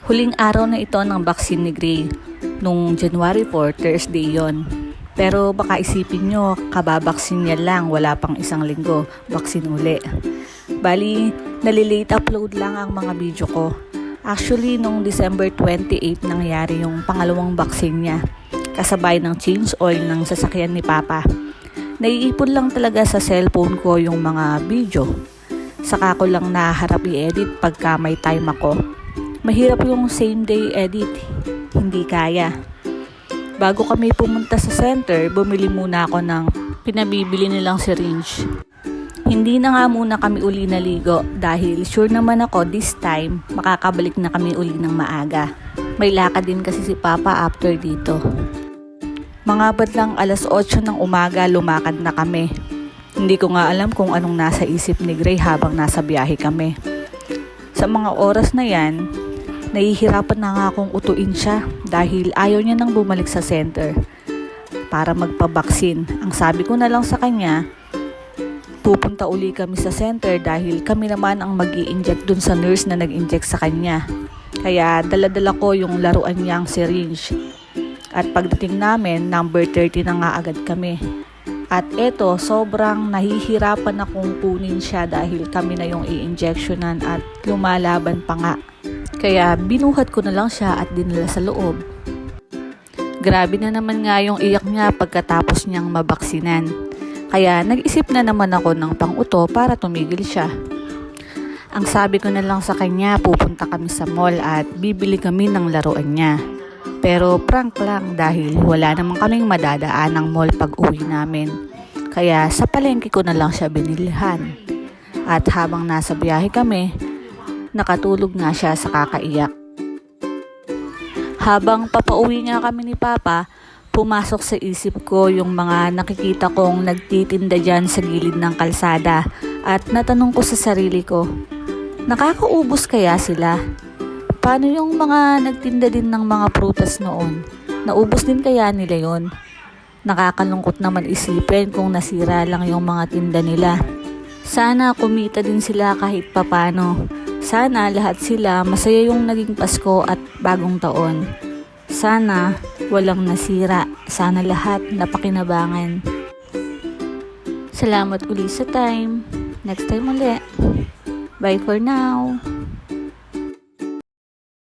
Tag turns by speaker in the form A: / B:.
A: Huling araw na ito ng vaccine ni Gray. Nung January 4, Thursday yon. Pero baka isipin nyo, kababaksin niya lang, wala pang isang linggo, vaccine uli. Bali, nalilate upload lang ang mga video ko. Actually, nung December 28 nangyari yung pangalawang vaccine niya, kasabay ng change oil ng sasakyan ni Papa. Naiipon lang talaga sa cellphone ko yung mga video. Saka ko lang naharap i-edit pagka may time ako. Mahirap yung same day edit, hindi kaya. Bago kami pumunta sa center, bumili muna ako ng pinabibili nilang syringe. Hindi na nga muna kami uli naligo dahil sure naman ako this time makakabalik na kami uli ng maaga. May lakad din kasi si Papa after dito. Mga badlang alas 8 ng umaga lumakad na kami. Hindi ko nga alam kung anong nasa isip ni Gray habang nasa biyahe kami. Sa mga oras na yan, nahihirapan na nga akong utuin siya dahil ayaw niya nang bumalik sa center para magpabaksin. Ang sabi ko na lang sa kanya, pupunta uli kami sa center dahil kami naman ang mag-i-inject dun sa nurse na nag-inject sa kanya. Kaya dala-dala ko yung laruan niyang syringe. At pagdating namin, number 30 na nga agad kami. At eto, sobrang nahihirapan akong kunin siya dahil kami na yung i-injectionan at lumalaban pa nga. Kaya binuhat ko na lang siya at dinala sa loob. Grabe na naman nga yung iyak niya pagkatapos niyang mabaksinan. Kaya nag-isip na naman ako ng pang-uto para tumigil siya. Ang sabi ko na lang sa kanya, pupunta kami sa mall at bibili kami ng laruan niya. Pero prank lang dahil wala naman kaming madadaan ng mall pag uwi namin. Kaya sa palengke ko na lang siya binilhan. At habang nasa biyahe kami, nakatulog nga siya sa kakaiyak. Habang papauwi nga kami ni Papa, pumasok sa isip ko yung mga nakikita kong nagtitinda dyan sa gilid ng kalsada at natanong ko sa sarili ko, nakakaubos kaya sila? Paano yung mga nagtinda din ng mga prutas noon? Naubos din kaya nila yon? Nakakalungkot naman isipin kung nasira lang yung mga tinda nila. Sana kumita din sila kahit papano. Sana lahat sila masaya yung naging Pasko at bagong taon. Sana walang nasira. Sana lahat napakinabangan. Salamat uli sa time. Next time ulit. Bye for now.